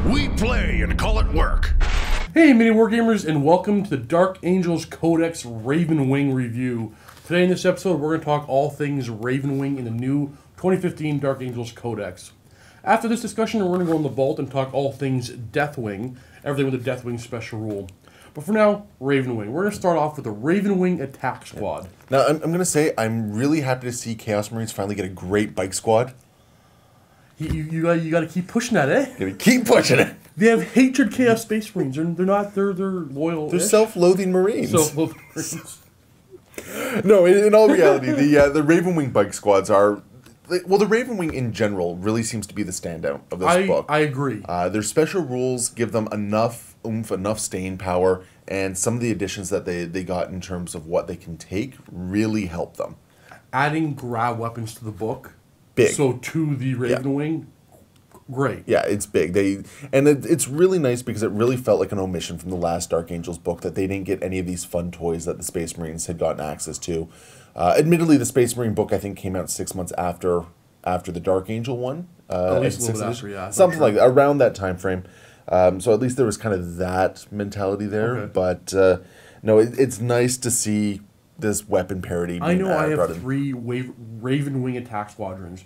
We play and call it work. Hey MiniWarGamers, and welcome to the Dark Angels Codex Ravenwing review. Today in this episode, we're going to talk all things Ravenwing in the new 2015 Dark Angels Codex. After this discussion, we're going to go in the vault and talk all things Deathwing, everything with the Deathwing special rule. But for now, Ravenwing. We're going to start off with the Ravenwing Attack Squad. Now, I'm going to say I'm really happy to see Chaos Marines finally get a great bike squad. You got to keep pushing that, eh? Gotta keep pushing it. They have hatred Chaos Space Marines. They're loyal. They're self-loathing Marines. Self-loathing Marines. No, in all reality, the Ravenwing bike squads are... Well, the Ravenwing in general really seems to be the standout of this book. I agree. Their special rules give them enough oomph, enough staying power, and some of the additions that they got in terms of what they can take really help them. Adding grab weapons to the book. Big. So to the Ravenwing, great. Yeah, it's big. It's really nice because it really felt like an omission from the last Dark Angels book that they didn't get any of these fun toys that the Space Marines had gotten access to. Admittedly, the Space Marine book I think came out 6 months after the Dark Angel one. At least a little bit after, yeah. Something like that, around that time frame. So at least there was kind of that mentality there. Okay. But no, it's nice to see this weapon parity. I know I have three Ravenwing attack squadrons.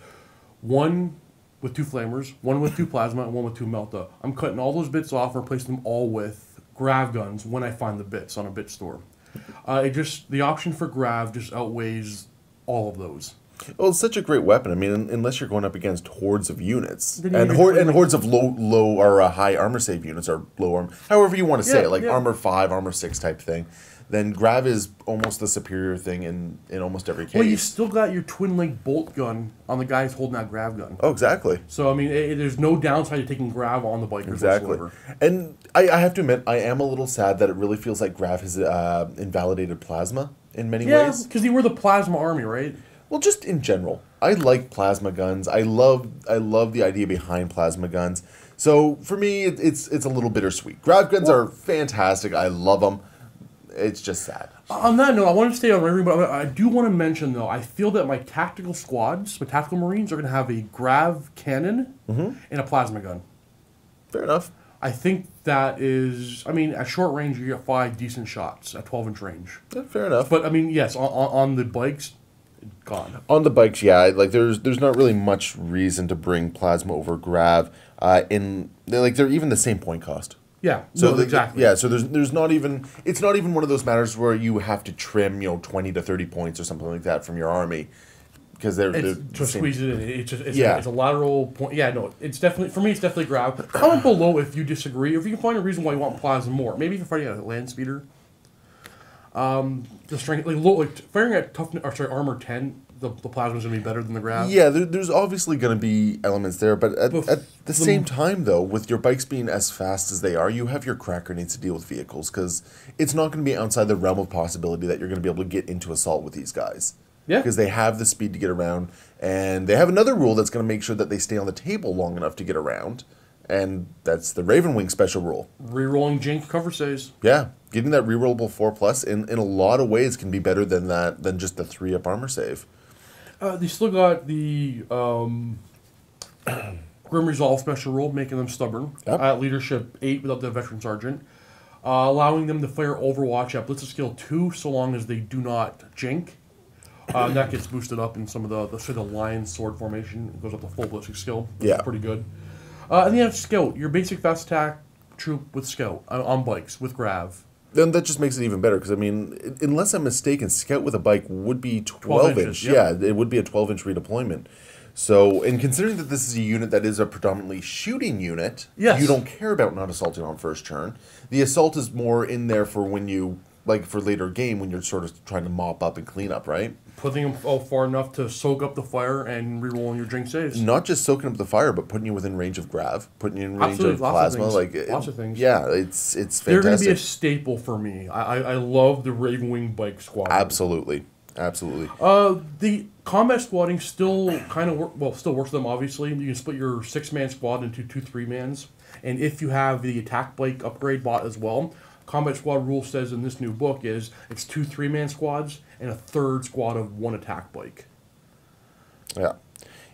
One with 2 flamers, one with 2 plasma, and one with 2 melta. I'm cutting all those bits off and replacing them all with grav guns when I find the bits on a bit store. The option for grav just outweighs all of those. Well, it's such a great weapon. I mean, unless you're going up against hordes of units and hordes of low or high armor save units or low armor, however you want to say it, like armor 5, armor 6 type thing. Then grav is almost the superior thing in almost every case. Well, you still got your twin-link bolt gun on the guy who's holding that grav gun. Oh, exactly. So, I mean, there's no downside to taking grav on the bikers whatsoever. And I have to admit, I am a little sad that it really feels like grav has invalidated plasma in many ways. Yeah, because they were the plasma army, right? Well, just in general. I like plasma guns. I love the idea behind plasma guns. So, for me, it's a little bittersweet. Grav guns are fantastic. I love them. It's just sad. On that note, I want to stay on Ravenwing, but I do want to mention, though, I feel that my tactical squads, my tactical Marines, are going to have a Rif Cannon and a plasma gun. Fair enough. I think that is... I mean, at short range, you get 5 decent shots at 12-inch range. Yeah, fair enough. But, I mean, yes, on the bikes, gone. On the bikes, yeah. Like, there's not really much reason to bring plasma over grav. They're even the same point cost. Yeah, so exactly. Yeah, so there's not even, it's not even one of those matters where you have to trim 20 to 30 points or something like that from your army because they're to squeeze it in. It's a lateral point. Yeah, no, it's definitely, for me, it's definitely grav. Comment below if you disagree, or if you can find a reason why you want plasma more. Maybe if you're fighting at a Landspeeder. The strength, firing at armor 10. The plasma is going to be better than the grav. Yeah, there's obviously going to be elements there, but at the same time, though, with your bikes being as fast as they are, you have your crack grenades to deal with vehicles, because it's not going to be outside the realm of possibility that you're going to be able to get into assault with these guys. Yeah. Because they have the speed to get around, and they have another rule that's going to make sure that they stay on the table long enough to get around, and that's the Ravenwing special rule. Rerolling Jink cover saves. Yeah, getting that rerollable 4+ in a lot of ways can be better than just the 3-up armor save. They still got the Grim Resolve special rule, making them stubborn. Yep. Leadership 8 without the Veteran Sergeant. Allowing them to fire Overwatch at Blitz skill 2 so long as they do not jink. That gets boosted up in some of the Lion Sword formation. It goes up to full Blitz skill, which is pretty good. And then you have Scout, your basic fast attack troop with Scout on bikes, with grav. Then that just makes it even better, because, I mean, unless I'm mistaken, Scout with a bike would be 12-inch. Yeah, it would be a 12-inch redeployment. So, and considering that this is a unit that is a predominantly shooting unit, you don't care about not assaulting on first turn. The assault is more in there for when you, like for later game, when you're sort of trying to mop up and clean up, right? Putting them far enough to soak up the fire and rerolling your drink saves. Not just soaking up the fire, but putting you within range of grav, putting you in range of plasma. Lots of things. Yeah, it's fantastic. They're going to be a staple for me. I love the Ravenwing bike squad. Absolutely. Absolutely. The combat squatting still kind of still works for them, obviously. You can split your 6-man squad into 2 3-mans. And if you have the attack bike upgrade bot as well, combat squad rule says in this new book is it's 2 3-man squads and a 3rd squad of 1 attack bike. Yeah.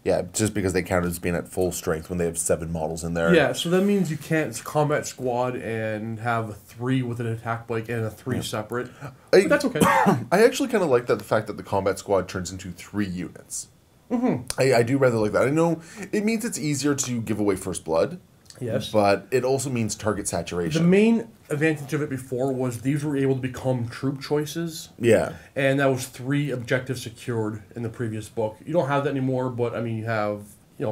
Yeah, just because they count as being at full strength when they have 7 models in there. Yeah, so that means you can't combat squad and have a 3 with an attack bike and a 3 separate. But that's okay. I actually kind of like that, the fact that the combat squad turns into 3 units. I do rather like that. I know it means it's easier to give away first blood. Yes. But it also means target saturation. The main advantage of it before was these were able to become troop choices. Yeah. And that was 3 objectives secured in the previous book. You don't have that anymore, but I mean, you have,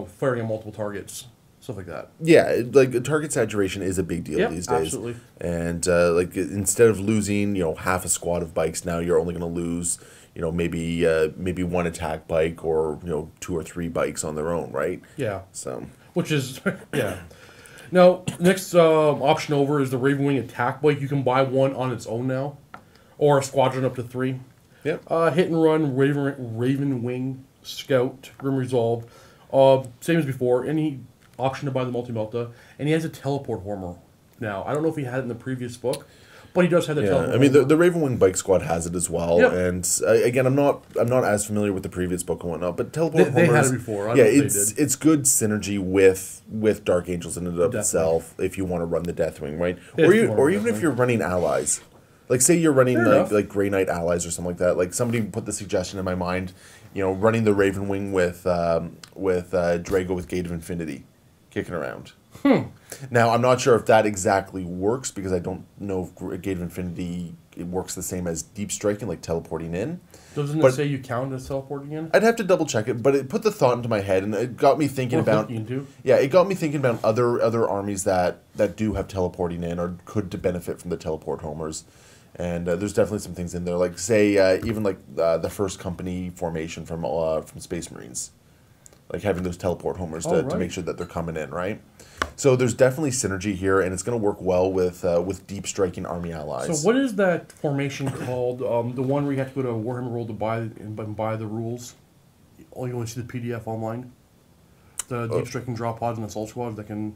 firing on multiple targets, stuff like that. Yeah, like target saturation is a big deal these days. Absolutely. And like instead of losing, half a squad of bikes, now you're only going to lose, maybe 1 attack bike or 2 or 3 bikes on their own, right? Yeah. So. Which is yeah. Now, next option over is the Ravenwing attack bike. You can buy one on its own now, or a squadron up to 3. Yep. Hit and run Ravenwing Scout Grim Resolve, same as before. Any option to buy the multi-melta, and he has a teleport horror now. I don't know if he had it in the previous book, but he does have the teleport. I mean, the Ravenwing Bike Squad has it as well. Yep. And again, I'm not as familiar with the previous book and whatnot, but teleport they had it before. It's good synergy with Dark Angels in and of itself if you want to run the Deathwing, right? Or even if you're running allies. Like, say you're running like Grey Knight allies or something like that. Like, somebody put the suggestion in my mind, running the Ravenwing with Drago with Gate of Infinity kicking around. Now, I'm not sure if that exactly works, because I don't know if Gate of Infinity works the same as Deep Striking, like teleporting in. Doesn't it say you count as teleporting in? I'd have to double check it, but it put the thought into my head, and it got me thinking about... Yeah, it got me thinking about other armies that do have teleporting in or could benefit from the teleport homers. And there's definitely some things in there, like, say, even like the first company formation from Space Marines. Like having those teleport homers to make sure that they're coming in, right? So there's definitely synergy here, and it's going to work well with deep striking army allies. So what is that formation called? The one where you have to go to Warhammer World to buy the rules? Oh, you want to see the PDF online? The deep striking drop pods and assault squads that can...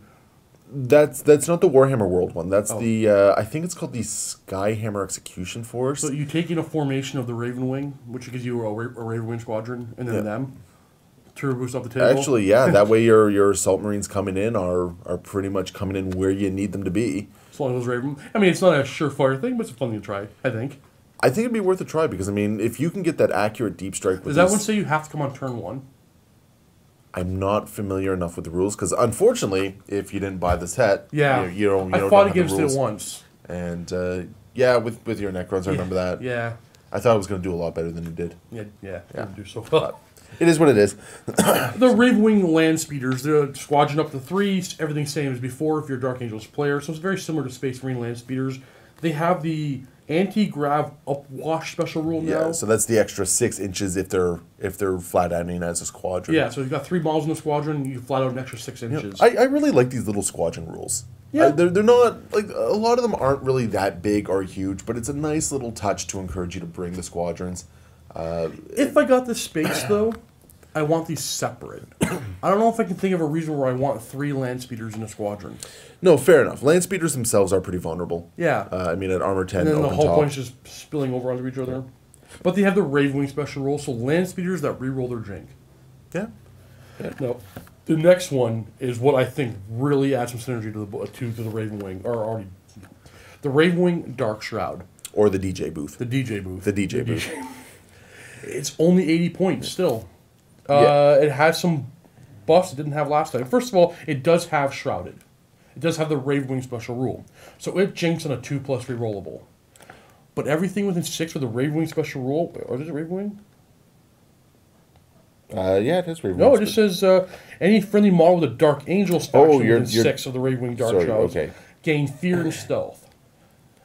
That's not the Warhammer World one. That's the I think it's called the Skyhammer Execution Force. So you take in a formation of the Ravenwing, which gives you a Ravenwing squadron, and then them. Turbo boost off the table. Actually, yeah, that way your assault marines coming in are pretty much coming in where you need them to be. As long as those Raven, I mean, it's not a surefire thing, but it's a fun thing to try. I think it'd be worth a try, because I mean, if you can get that accurate deep strike. Does that one say you have to come on turn 1? I'm not familiar enough with the rules, because unfortunately, if you didn't buy the set, you don't. I thought it gives it once. And yeah, with your Necrons, I remember that. Yeah. I thought it was going to do a lot better than it did. Yeah. Didn't do so well. It is what it is. The Ravenwing Landspeeders, the squadron up to 3, everything same as before if you're a Dark Angels player. So it's very similar to Space Marine Landspeeders. They have the anti-grav upwash special rule now. Yeah, so that's the extra 6 inches if they're flat outing as a squadron. Yeah, so you've got 3 models in the squadron, you flat out an extra 6 inches. I really like these little squadron rules. Yeah, they're not like, a lot of them aren't really that big or huge, but it's a nice little touch to encourage you to bring the squadrons. If I got the space, though, I want these separate. I don't know if I can think of a reason where I want 3 Landspeeders in a squadron. No, fair enough. Landspeeders themselves are pretty vulnerable. Yeah. I mean, at armor 10, and then open the whole top. point's just spilling over onto each other. But they have the Ravenwing special rule, so Landspeeders that reroll their Jink. Yeah. Now, the next one is what I think really adds some synergy to the Ravenwing, or already the Ravenwing Dark Shroud, or the DJ booth. The DJ booth. The DJ booth. It's only 80 points still. It has some buffs it didn't have last time. First of all, it does have Shrouded. It does have the Ravenwing special rule, so it jinks on a 2+ rerollable. But everything within 6 with the Ravenwing special rule, or is it Ravenwing? Yeah, it is Ravenwing. No, it just says any friendly model with a Dark Angels faction within 6 of the Ravenwing Dark Shrouds gain fear and stealth.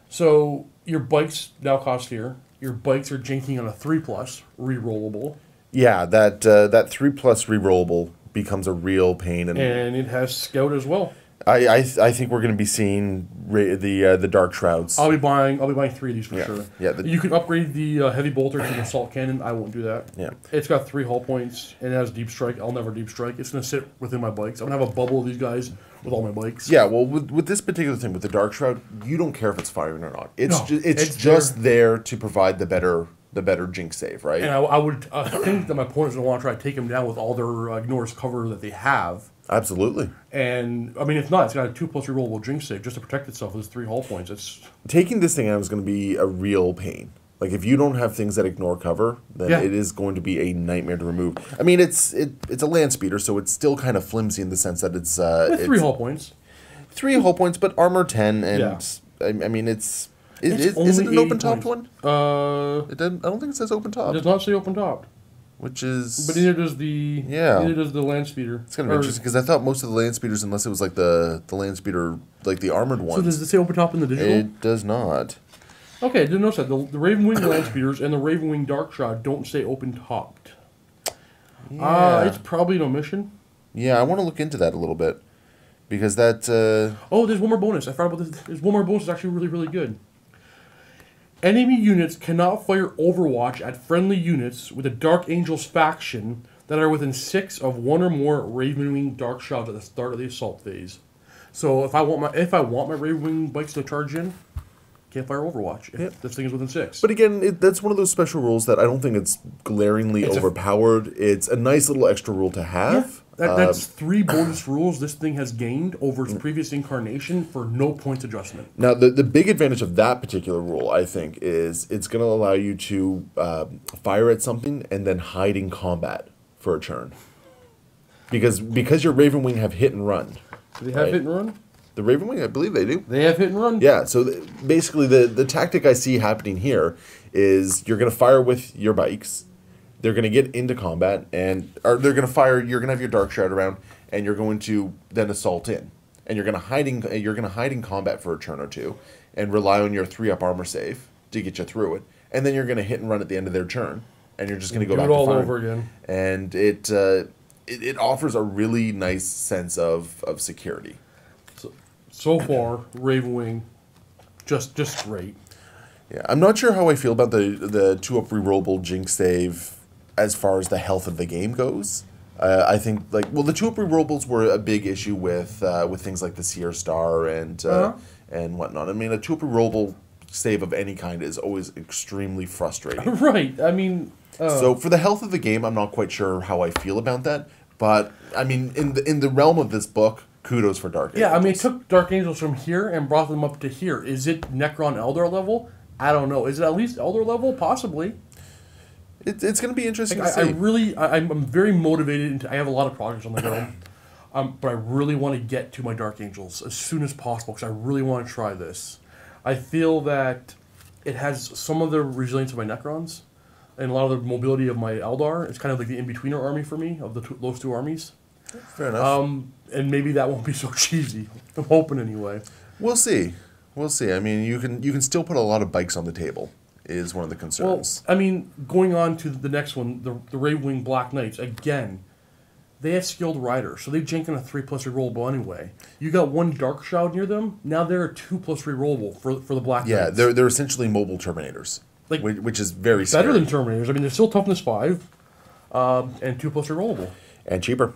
So your bikes now cost fear. Your bikes are jinking on a 3+ rerollable. Yeah, that 3+ rerollable becomes a real pain, and it has Scout as well. I think we're going to be seeing the Dark Shrouds. I'll be buying 3 of these for sure. Yeah, you can upgrade the Heavy Bolter to an Assault Cannon. I won't do that. Yeah, it's got 3 hull points and it has Deep Strike. I'll never Deep Strike. It's going to sit within my bikes. I'm going to have a bubble of these guys with all my bikes. Yeah, well, with this particular thing with the Dark Shroud, you don't care if it's firing or not. It's just there to provide the better the better Jinx save, right? And I would think that my opponent's going to want to try to take him down with all their ignores cover that they have. Absolutely. And, I mean, if not, it's got a 2+ rerollable Jinx save just to protect itself with 3 hull points. It's taking this thing out is going to be a real pain. Like, if you don't have things that ignore cover, then it is going to be a nightmare to remove. I mean, it's a Landspeeder, so it's still kind of flimsy in the sense that it's... with 3 hull points. 3 hull points, but armor 10, and I mean, is it an open-topped one? I don't think it says open-topped. It does not say open-topped. Which is... But neither does the Landspeeder. It's kind of interesting, because I thought most of the Landspeeders, unless it was like the Landspeeder, like the armored ones... So does it say open-top in the digital? It does not. Okay, I didn't notice that. The Ravenwing Landspeeders and the Ravenwing Dark Shroud don't say open-topped. Yeah. It's probably an omission. Yeah, I want to look into that a little bit. Because that... Oh, there's one more bonus. I forgot about this. There's one more bonus that's actually really, really good. Enemy units cannot fire Overwatch at friendly units with a Dark Angels faction that are within 6 of 1 or more Ravenwing Dark Shrouds at the start of the assault phase. So if I want my Ravenwing bikes to charge in, can't fire Overwatch if this thing is within 6. But again, that's one of those special rules that I don't think it's glaringly overpowered. It's a nice little extra rule to have. Yeah, that's 3 bonus rules this thing has gained over its previous incarnation for no points adjustment. Now, the big advantage of that particular rule, I think, is it's going to allow you to fire at something and then hide in combat for a turn. Because your Ravenwing have hit and run. Do they have hit and run? The Ravenwing, I believe they do. They have hit and run? Yeah, so basically the tactic I see happening here is you're going to fire with your bikes, they're going to get into combat, or they're going to fire, you're going to have your Dark Shroud around, and you're going to then assault in. And you're going to hide in combat for a turn or two, and rely on your 3-up armor save to get you through it. And then you're going to hit and run at the end of their turn, and you're just going to go back to all firing. over again. And it offers a really nice sense of security. So far, Ravenwing, just great. Yeah, I'm not sure how I feel about the 2-up rerollable Jinx save as far as the health of the game goes. I think the 2-up rerollables were a big issue with things like the Seer Star and whatnot. I mean, a 2-up rerollable save of any kind is always extremely frustrating. Right. I mean, so for the health of the game, I'm not quite sure how I feel about that. But I mean, in the realm of this book, kudos for Dark Angels. Yeah, I mean, it took Dark Angels from here and brought them up to here. Is it Necron Eldar level? I don't know. Is it at least Eldar level? Possibly. It's going to be interesting to see. I'm very motivated. I have a lot of projects on the go, but I really want to get to my Dark Angels as soon as possible because I really want to try this. I feel that it has some of the resilience of my Necrons and a lot of the mobility of my Eldar. It's kind of like the in-betweener army for me of those 2 armies. Fair enough. And maybe that won't be so cheesy. I'm hoping anyway. We'll see. I mean, you can still put a lot of bikes on the table. Is one of the concerns. Well, I mean, going on to the next one, the Ravenwing Black Knights again. They have skilled riders, so they jank in a 3+ rerollable anyway. You got 1 Dark Shroud near them. Now they're a 2+ rerollable for the Black Knights. Yeah, they're essentially mobile Terminators, which is very better scary. than Terminators. I mean, they're still toughness 5, and 2+ rerollable, and cheaper.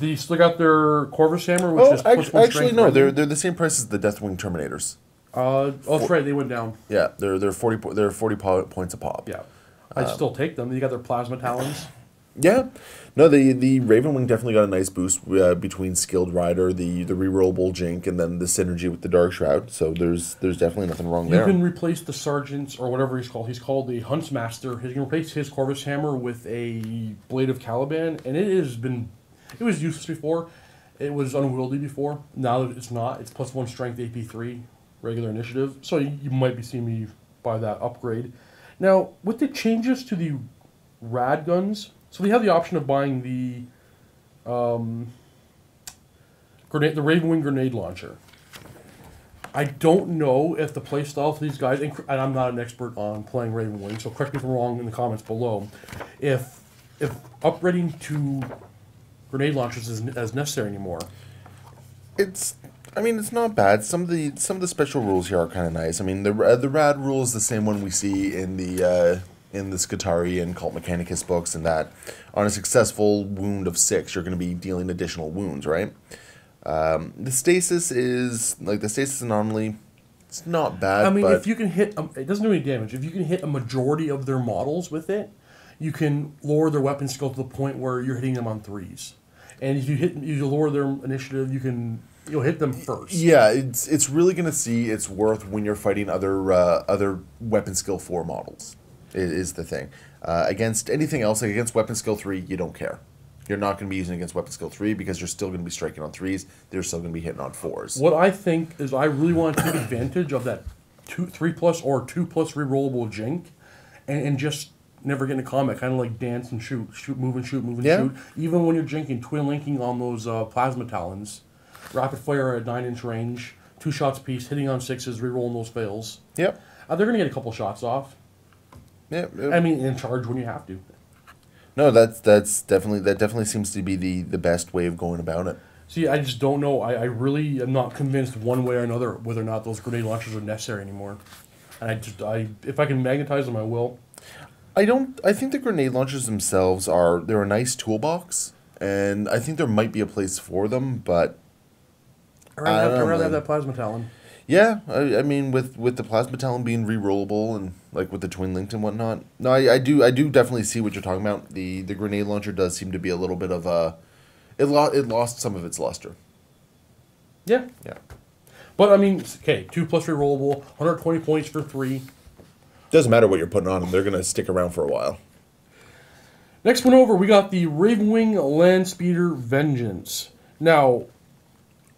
They still got their Corvus Hammer, which is actually no, they're the same price as the Deathwing Terminators. That's right. They went down. Yeah, they're 40 points a pop. Yeah, I'd still take them. You got their Plasma Talons. Yeah, no, the Ravenwing definitely got a nice boost between Skilled Rider, the rerollable Jink, and then the synergy with the Dark Shroud. So there's definitely nothing wrong there. You can replace the Sergeants or whatever he's called. He's called the Huntsmaster. He can replace his Corvus Hammer with a Blade of Caliban, and it was useless before. It was unwieldy before. Now it's not. It's +1 strength AP3 regular initiative. So you might be seeing me buy that upgrade. Now with the changes to the rad guns. So they have the option of buying the Ravenwing grenade launcher. I don't know if the playstyle for these guys, and I'm not an expert on playing Ravenwing, so correct me if I'm wrong in the comments below. If upgrading to grenade launchers isn't as necessary anymore. It's not bad. Some of the special rules here are kind of nice. I mean, the rad rule is the same one we see in the Skitarii and Cult Mechanicus books, and that on a successful wound of 6, you're going to be dealing additional wounds, right? The stasis anomaly It's not bad. I mean, but if you can hit, it doesn't do any damage. If you can hit a majority of their models with it, you can lower their weapon skill to the point where you're hitting them on 3s. And if you lower their initiative, you'll hit them first. Yeah, it's really going to see its worth when you're fighting other weapon skill 4 models. Is the thing. Against anything else, like against weapon skill 3, you don't care. You're not going to be using against weapon skill 3 because you're still going to be striking on 3s. They're still going to be hitting on 4s. What I think is I really want to take advantage of that 3+ or 2+ rerollable jink and just never get into combat, kind of like dance and shoot, move and shoot, shoot. Even when you're jinking, twin linking on those plasma talons, rapid fire at 9-inch range, 2 shots apiece, hitting on 6s, rerolling those fails. Yep. They're going to get a couple shots off. Yeah. I mean, in charge when you have to. No, that definitely seems to be the best way of going about it. See, I just don't know. I really am not convinced one way or another whether or not those grenade launchers are necessary anymore. And if I can magnetize them, I will. I think the grenade launchers themselves they're a nice toolbox, and I think there might be a place for them, but I'd rather have that plasma talon. Yeah, I mean, with the plasma talon being re-rollable and like with the twin linked and whatnot. No, I do definitely see what you're talking about. The grenade launcher does seem to be a little bit of a it lost some of its luster. Yeah. Yeah. But I mean, okay, 2+ re-rollable, 120 points for 3. Doesn't matter what you're putting on them; they're gonna stick around for a while. Next one over, we got the Ravenwing Landspeeder Vengeance. Now,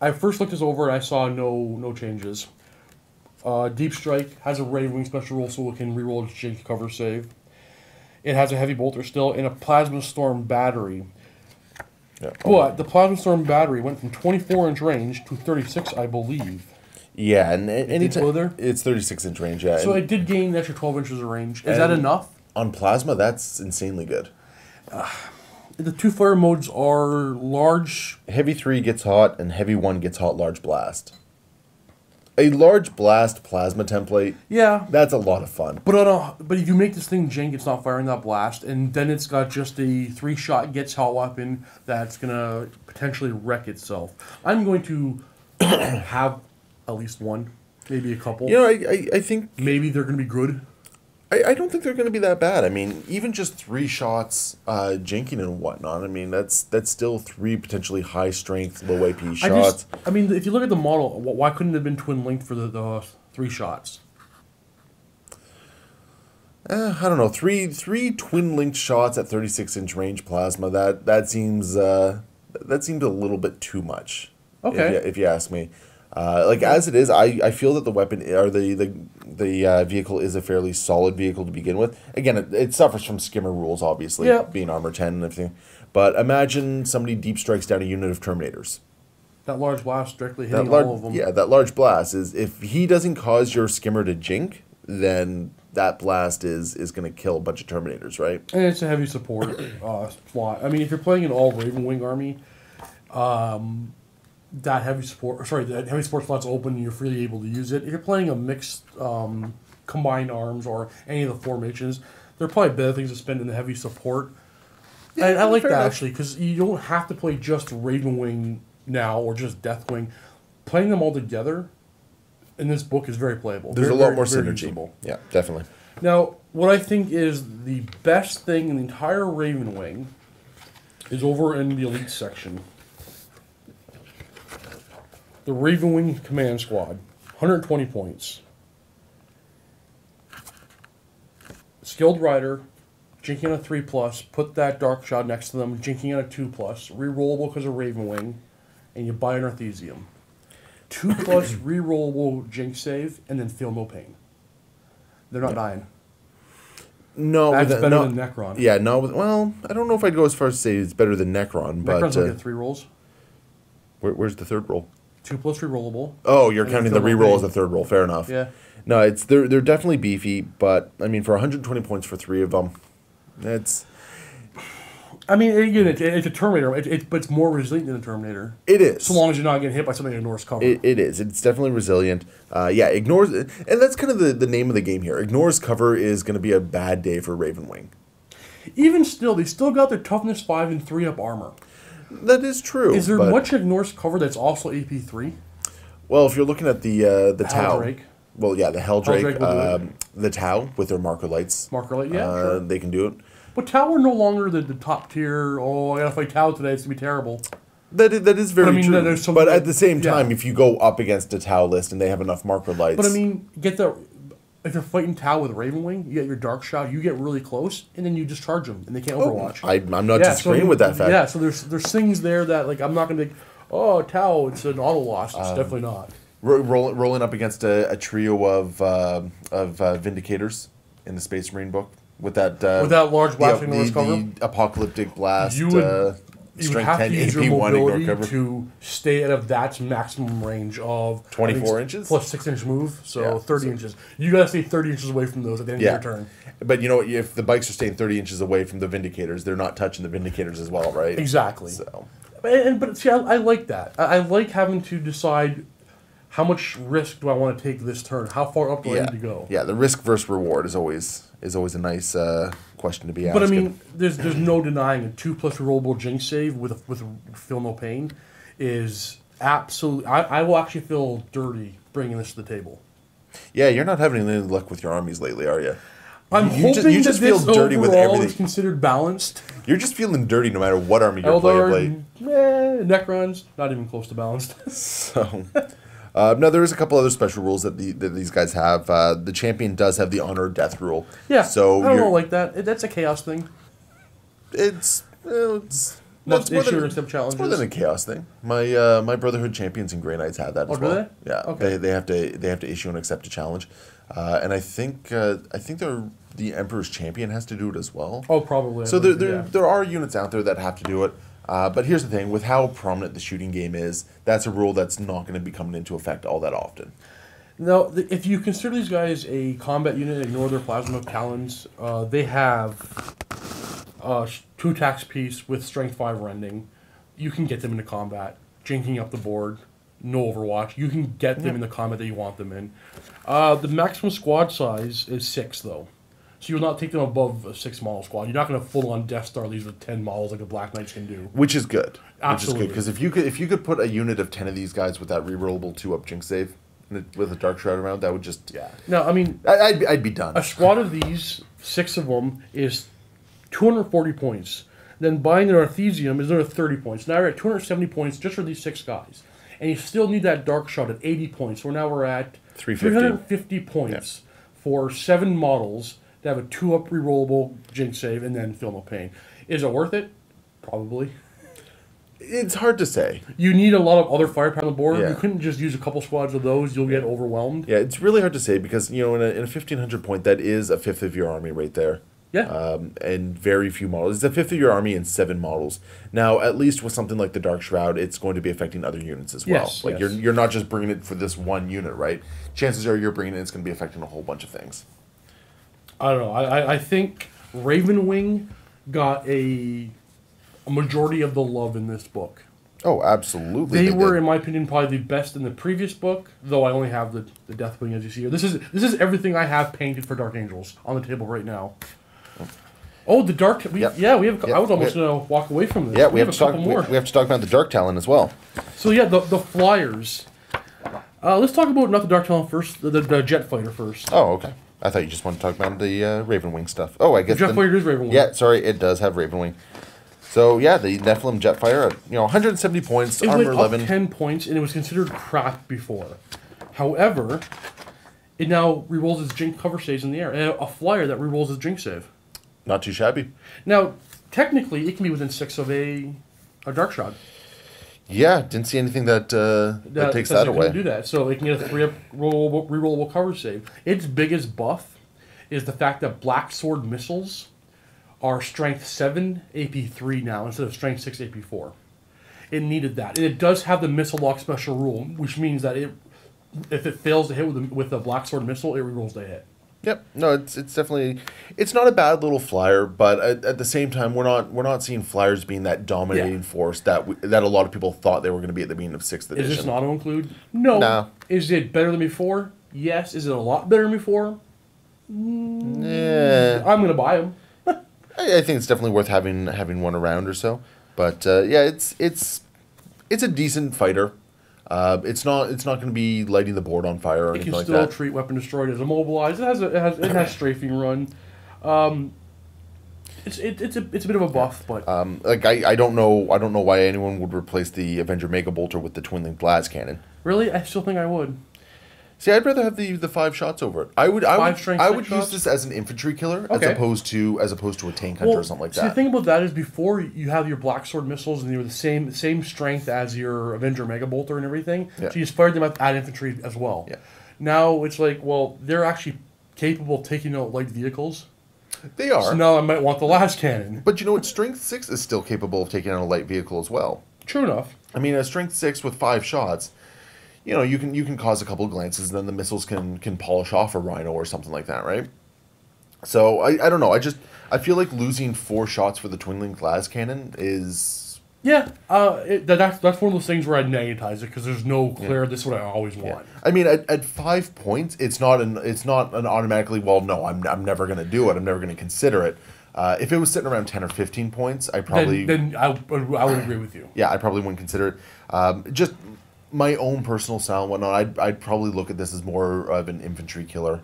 I first looked this over and I saw no changes. Deep Strike has a Ravenwing special roll so it can reroll its jink cover save. It has a heavy bolter still and a Plasma Storm battery. Yeah. But the Plasma Storm battery went from 24-inch range to 36, I believe. Yeah, and anytime it's 36-inch range. Yeah. So it did gain an extra 12 inches of range. Is that enough? On plasma, that's insanely good. The 2 flare modes are large. Heavy 3 gets hot, and heavy 1 gets hot large blast. A large blast plasma template. Yeah, that's a lot of fun. But if you make this thing jink, it's not firing that blast, and then it's got just a 3-shot gets hot weapon that's gonna potentially wreck itself. I'm going to have at least one, maybe a couple. You know, I think maybe they're gonna be good. I don't think they're going to be that bad. I mean, even just 3 shots jinking and whatnot, I mean, that's still 3 potentially high-strength, low AP shots. I mean, if you look at the model, why couldn't it have been twin-linked for the 3 shots? I don't know. 3 twin-linked shots at 36-inch range plasma, that seems a little bit too much. Okay. If you ask me. As it is, I feel that the weapon or the vehicle is a fairly solid vehicle to begin with. Again, it suffers from skimmer rules, obviously, being armor 10 and everything. But imagine somebody deep strikes down a unit of Terminators. That large blast directly hitting all of them. Yeah, that large blast is if he doesn't cause your skimmer to jink, then that blast is going to kill a bunch of Terminators, right? And it's a heavy support slot. I mean, if you're playing an all Ravenwing army, that heavy support slot's open and you're freely able to use it. If you're playing a mixed combined arms or any of the formations, there are probably better things to spend in the heavy support. Yeah, and I like that actually, because you don't have to play just Ravenwing now or just Deathwing. Playing them all together in this book is very playable. There's a lot more synergy. Usable. Yeah, definitely. Now, what I think is the best thing in the entire Ravenwing is over in the Elite section. The Ravenwing Command Squad, 120 points. Skilled Rider, jinking on a 3+, put that Dark Shot next to them, jinking on a 2+, rerollable because of Ravenwing, and you buy an Arthesium. 2+ rerollable jink save, and then feel no pain. They're not dying. No, that's better than Necron. Yeah, no. Well, I don't know if I'd go as far as to say it's better than Necron, but Necron's only 3 rolls. Where's the third roll? 2+ rerollable. Oh, you're counting the reroll as the third roll. Fair enough. Yeah. No, they're definitely beefy, but I mean, for 120 points for 3 of them, it's. I mean, again, it's a Terminator, but it's more resilient than a Terminator. It is. So long as you're not getting hit by something that ignores cover. It is. It's definitely resilient. Ignores, and that's kind of the name of the game here. Ignores cover is going to be a bad day for Ravenwing. Even still, they still got their toughness 5 and 3-up armor. That is true. Is there much ignores cover that's also AP 3? Well, if you're looking at the Tau, Drake. Well, yeah, the Helldrake, will do the Tau with their marker lights. Marker light, yeah, sure. They can do it. But Tau are no longer the top tier. Oh, I gotta fight Tau today. It's gonna be terrible. That is very true. But at the same time, yeah. if you go up against a Tau list and they have enough marker lights... But I mean, if you're fighting Tau with Ravenwing, you get your Dark Shroud, you get really close, and then you just charge them, and they can't Overwatch. I'm not disagreeing with that fact. Yeah, so there's things there that, like, I'm not going to be, oh, Tau, it's an auto loss. It's definitely not. Rolling up against a trio of Vindicators in the Space Marine book with that large blasting noise cover, the Apocalyptic Blast. You would Strength have 10, to use your AP1 mobility ignore cover. to stay out of that maximum range of 24 inches plus 6-inch move, so yeah, 30 inches. You gotta stay 30 inches away from those at the end of your turn. But you know what? If the bikes are staying 30 inches away from the Vindicators, they're not touching the Vindicators as well, right? Exactly. So, but see, I like that. I like having to decide how much risk do I want to take this turn. How far up do I need to go? Yeah, the risk versus reward is always a nice question to be asked. But I mean, there's no denying a 2+ rollable Jinx save with feel no pain is absolutely. I will actually feel dirty bringing this to the table. Yeah, you're not having any luck with your armies lately, are you? I'm hoping you just feel dirty with everything. Is considered balanced. You're just feeling dirty no matter what army you're playing. Necrons, not even close to balanced. So. No, there is a couple other special rules that these guys have. The champion does have the honor or death rule. Yeah, so I don't like that. That's a chaos thing. It's must issue and accept challenges. It's more than a chaos thing. My Brotherhood champions and Grey Knights have that as well. Do they? Yeah, okay. They have to issue and accept a challenge, and I think the Emperor's champion has to do it as well. Oh, probably. So there are units out there that have to do it. But here's the thing, with how prominent the shooting game is, that's a rule that's not going to be coming into effect all that often. Now, if you consider these guys a combat unit, ignore their plasma talons, they have 2 attacks piece with strength 5 rending. You can get them into combat, jinking up the board, no overwatch. You can get them in the combat that you want them in. The maximum squad size is 6, though. So you'll not take them above a 6-model squad. You're not going to full-on Death Star these with 10 models like the Black Knights can do. Which is good. Absolutely. Because if you could put a unit of 10 of these guys with that rerollable 2-up Jinx save with a Dark Shroud around, that would just... Yeah. No, I mean... I'd be done. A squad of these, 6 of them, is 240 points. Then buying their Arthesium is another 30 points. Now we're at 270 points just for these 6 guys. And you still need that Dark Shroud at 80 points. So now we're at 350 points for 7 models to have a 2-up rerollable Jinx save and then feel no pain. Is it worth it? Probably. It's hard to say. You need a lot of other firepower on the board. Yeah. You couldn't just use a couple squads of those. You'll get overwhelmed. Yeah, it's really hard to say because, in a 1,500 point, that is a fifth of your army right there. Yeah. And very few models. It's a fifth of your army in 7 models. Now, at least with something like the Dark Shroud, it's going to be affecting other units as well. Yes, like you're not just bringing it for this one unit, right? Chances are you're bringing it, it's going to be affecting a whole bunch of things. I don't know. I think Ravenwing got a majority of the love in this book. Oh, absolutely. They were, in my opinion, probably the best in the previous book, though I only have the Deathwing as you see here. This is everything I have painted for Dark Angels on the table right now. Oh, the Dark... I was almost going to walk away from this. Yeah, we have to talk more. We have to talk about the Dark Talon as well. So yeah, the Flyers. Let's talk about not the Dark Talon first, the Jet Fighter first. Oh, okay. I thought you just wanted to talk about the Ravenwing stuff. Oh, I guess the Jetfighter is Ravenwing. Yeah, sorry, it does have Ravenwing. So yeah, the Nephilim Jetfire, 170 points, it armor went 11. Up 10 points, and it was considered crap before. However, it now rerolls its Jinx cover saves in the air. And a Flyer that rerolls its Jinx save. Not too shabby. Now, technically, it can be within 6 of a Dark Shroud. Yeah, didn't see anything that takes that away. Do that, so it can get a 3-up rerollable cover save. Its biggest buff is the fact that Black Sword missiles are Strength 7 AP 3 now instead of Strength 6 AP 4. It needed that, and it does have the missile lock special rule, which means that if it fails to hit with a Black Sword missile, it rerolls the hit. Yep. No, it's definitely not a bad little flyer, but at the same time, we're not seeing flyers being that dominating force that a lot of people thought they were going to be at the beginning of 6th edition. Is this an auto include? No. No. Is it better than before? Yes. Is it a lot better than before? Yeah. I'm going to buy them. I think it's definitely worth having one around or so. But yeah, it's a decent fighter. It's not going to be lighting the board on fire or anything like that. It can still treat weapon destroyed as immobilized. It has strafing run. It's a bit of a buff, but like I don't know why anyone would replace the Avenger Mega Bolter with the Twin Link Blast Cannon. Really, I still think I would. See, I'd rather have the 5 shots over it. I would use this as an infantry killer as opposed to a tank hunter or something like that. The thing about that is before you have your Black Sword missiles and they were the same strength as your Avenger Mega Bolter and everything, so you just fired them at infantry as well. Yeah. Now it's like, well, they're actually capable of taking out light vehicles. They are. So now I might want the last cannon. But you know what? Strength 6 is still capable of taking out a light vehicle as well. True enough. I mean, a Strength 6 with 5 shots, you know, you can cause a couple of glances, and then the missiles can polish off a Rhino or something like that, right? So I don't know. I feel like losing 4 shots for the Twin Link Blast Cannon is... Yeah, that's one of those things where I'd negatize it because there's no clear. This is what I always want. I mean, at 5 points, it's not an automatically. Well, no, I'm never going to do it. I'm never going to consider it. If it was sitting around 10 or 15 points, I probably then I would agree with you. Yeah, I probably wouldn't consider it. Just my own personal style and whatnot. I'd probably look at this as more of an infantry killer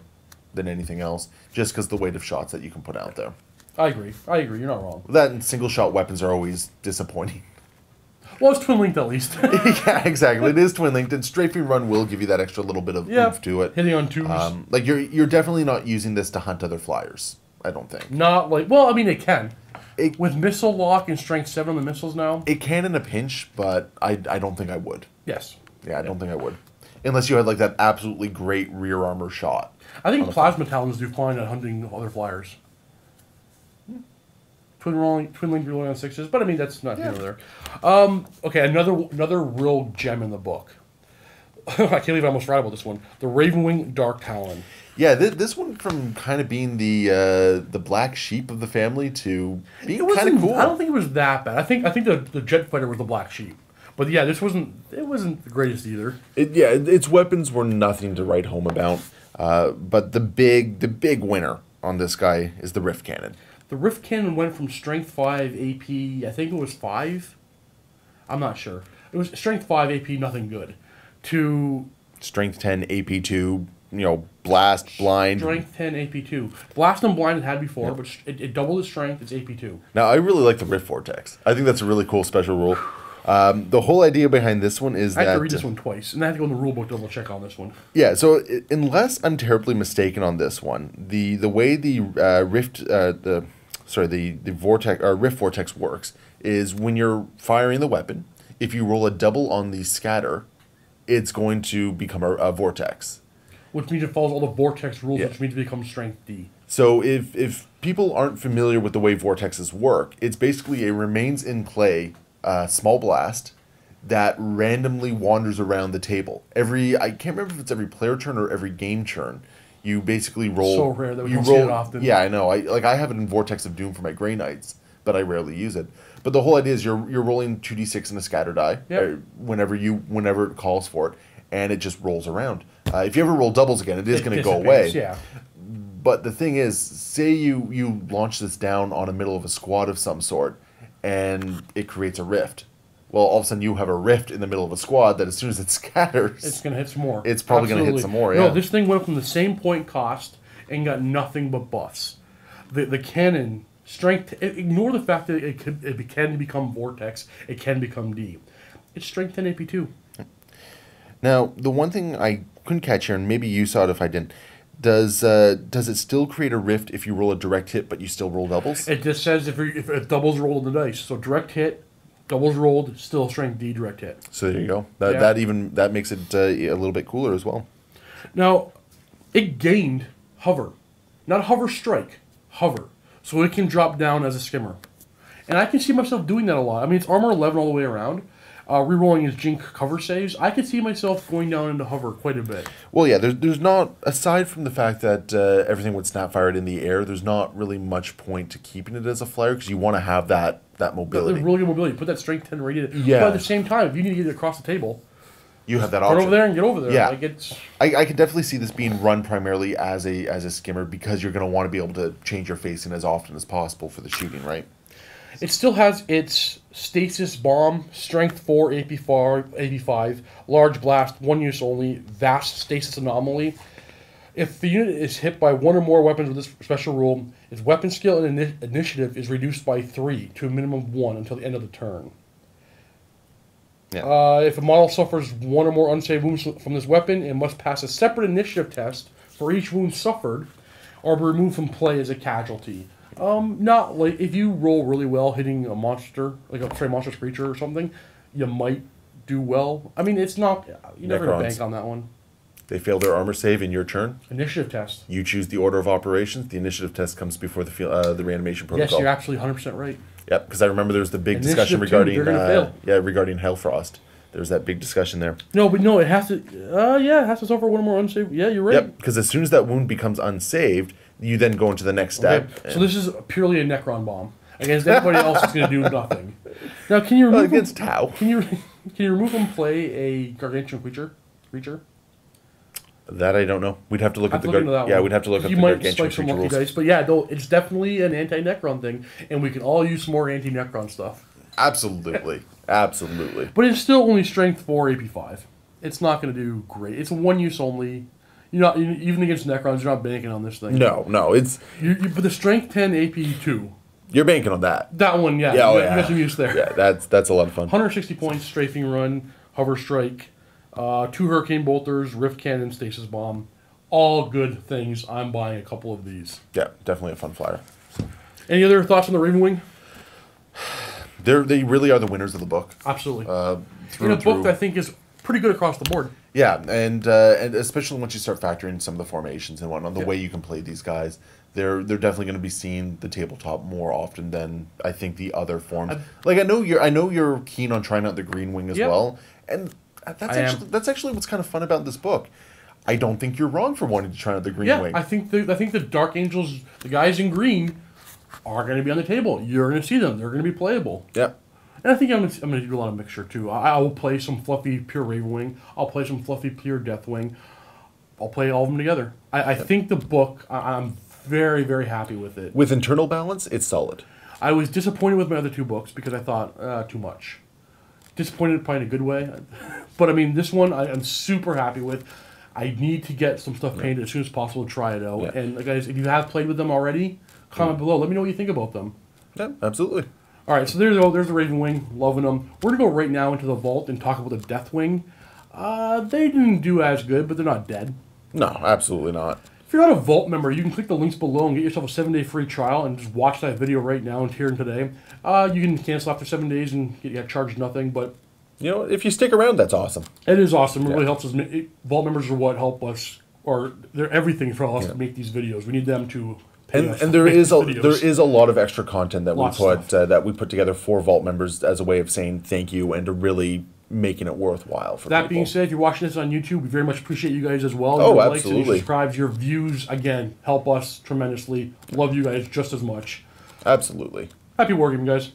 than anything else, just because the weight of shots that you can put out there. I agree. You're not wrong. That and single shot weapons are always disappointing. Well, it's twin linked at least. Yeah, exactly. It is twin linked, and strafing run will give you that extra little bit of oomph to it. Hitting on twos. Like you're definitely not using this to hunt other flyers. I don't think. Not like, well, I mean, it can. With missile lock and strength 7 on the missiles now. It can in a pinch, but I don't think I would. Yes. Yeah, I don't think I would, unless you had like that absolutely great rear armor shot. I think plasma talons do fine at hunting other flyers. Twin link rolling on 6s, but I mean that's not here or there. Okay, another real gem in the book. I can't believe I almost forgot about this one. The Ravenwing Dark Talon. Yeah, this one from kind of being the black sheep of the family to being kind of cool. I don't think it was that bad. I think the jet fighter was the black sheep. But yeah, this wasn't the greatest either. Its weapons were nothing to write home about. But the big winner on this guy is the Rif Cannon. The Rif Cannon went from Strength 5 AP, I think it was 5. I'm not sure. It was Strength 5 AP, nothing good, to Strength 10 AP2, Blast, Blind. Strength 10 AP2. Blast and Blind it had before, but it doubled its strength, it's AP2. Now, I really like the Rif Vortex. I think that's a really cool special rule. The whole idea behind this one is I had to read this one twice, and I had to go in the rulebook to double check on this one. Yeah, so unless I'm terribly mistaken on this one, the way the Vortex or Rif Vortex works is when you're firing the weapon, if you roll a double on the scatter, it's going to become a Vortex. Which means it follows all the Vortex rules, which means it becomes Strength D. So if people aren't familiar with the way Vortexes work, it's basically a remains in play small blast that randomly wanders around the table. I can't remember if it's every player turn or every game turn. You basically roll. So rare that we don't see it often. Yeah, I know. I have it in Vortex of Doom for my Grey Knights, but I rarely use it. But the whole idea is you're rolling 2d6 in a scatter die whenever it calls for it, and it just rolls around. If you ever roll doubles again, it is going to go away. Yeah. But the thing is, say you launch this down on a middle of a squad of some sort, and it creates a rift. Well, all of a sudden you have a rift in the middle of a squad that as soon as it scatters... It's going to hit some more. It's probably going to hit some more, yeah. No, this thing went from the same point cost and got nothing but buffs. The cannon, strength... Ignore the fact that it can become Vortex, it can become D. It's strength 10 AP2. Now, the one thing I couldn't catch here, and maybe you saw it if I didn't, does it still create a rift if you roll a direct hit but you still roll doubles? It just says if doubles rolled on the dice. So direct hit, doubles rolled, still strength D direct hit. So there you go. That makes it a little bit cooler as well. Now, it gained hover. Not hover strike, hover. So it can drop down as a skimmer. And I can see myself doing that a lot. I mean, it's armor 11 all the way around. Rerolling his Jink cover saves, I could see myself going down into hover quite a bit. Well, yeah, there's not, aside from the fact that everything would snap fired in the air, there's not really much point to keeping it as a flyer because you want to have that mobility. Really good mobility. Put that strength 10 radiated. Yeah. But at the same time, if you need to get it across the table, you have that option. Run over there and get over there. Yeah. Like I could definitely see this being run primarily as a skimmer because you're going to want to be able to change your facing as often as possible for the shooting, right? It still has its Stasis Bomb, Strength 4, AP5, Large Blast, 1 use only, Vast Stasis Anomaly. If the unit is hit by 1 or more weapons with this special rule, its weapon skill and initiative is reduced by 3 to a minimum of 1 until the end of the turn. Yeah. If a model suffers 1 or more unsaved wounds from this weapon, it must pass a separate initiative test for each wound suffered, or be removed from play as a casualty. Not like if you roll really well hitting a monster, like a monstrous creature or something, you might do well. I mean, it's not. You're never gonna bank on that one. They fail their armor save in your turn. Initiative test. You choose the order of operations. The initiative test comes before the reanimation protocol. Yes, you're absolutely 100% right. Yep, because I remember there was the big discussion regarding regarding Hellfrost. There's that big discussion there. No, but no, it has to. It has to suffer 1 or more unsaved. Yeah, you're right. Yep, because as soon as that wound bemes unsaved, you then go into the next step. Okay. So this is purely a Necron bomb against everybody else. It's going to do nothing. Now, can you remove against Tau? Can you remove from play a gargantuan creature? That I don't know. We'd have to look at the we'd have to look at the gargantuan creature rules. Dice, but yeah, though it's definitely an anti-Necron thing, and we can all use some more anti-Necron stuff. Absolutely, absolutely. But it's still only Strength 4, AP5. It's not going to do great. It's 1 use only. You're not even against Necrons. You're not banking on this thing. No, it's. But the Strength 10, AP2. You're banking on that. That one, yeah. Yeah, you got some use there. Yeah, that's a lot of fun. 160 points, Strafing Run, Hover Strike, 2 Hurricane Bolters, Rif Cannon, Stasis Bomb. All good things. I'm buying a couple of these. Yeah, definitely a fun flyer. Any other thoughts on the Ravenwing? They really are the winners of the book. Absolutely. In a book that I think is pretty good across the board. Yeah, and especially once you start factoring some of the formations and whatnot, the way you can play these guys, they're definitely going to be seeing the tabletop more often than I think the other forms. Like I know you're keen on trying out the Green Wing as well, and that's actually what's kind of fun about this book. I don't think you're wrong for wanting to try out the Green Wing. I think the Dark Angels, the guys in green, are going to be on the table. You're going to see them. They're going to be playable. Yeah. And I think I'm going to do a lot of mixture, too. I will play some fluffy pure Ravenwing. I'll play some fluffy pure Deathwing. I'll play all of them together. I think the book, I'm very, very happy with it. With internal balance, it's solid. I was disappointed with my other 2 books because I thought, too much. Disappointed probably in a good way. But, I mean, this one I'm super happy with. I need to get some stuff painted as soon as possible to try it out. Yeah. And, guys, if you have played with them already, comment below. Let me know what you think about them. Yeah, absolutely. All right, so there's the Ravenwing, loving them. We're going to go right now into the vault and talk about the Deathwing. They didn't do as good, but they're not dead. No, absolutely not. If you're not a Vault member, you can click the links below and get yourself a 7-day free trial and just watch that video right now and here and today. You can cancel after 7 days and get charged nothing, but... You know, if you stick around, that's awesome. It is awesome. It really helps us. Vault members are what help us, or they're everything for us to make these videos. We need them to... And there is a lot of extra content that we put together for Vault members as a way of saying thank you and to really making it worthwhile for people. That being said, if you're watching this on YouTube, we very much appreciate you guys as well. Oh, your absolutely. Likes and your subscribes, your views, again, help us tremendously. Love you guys just as much. Absolutely. Happy wargaming, guys.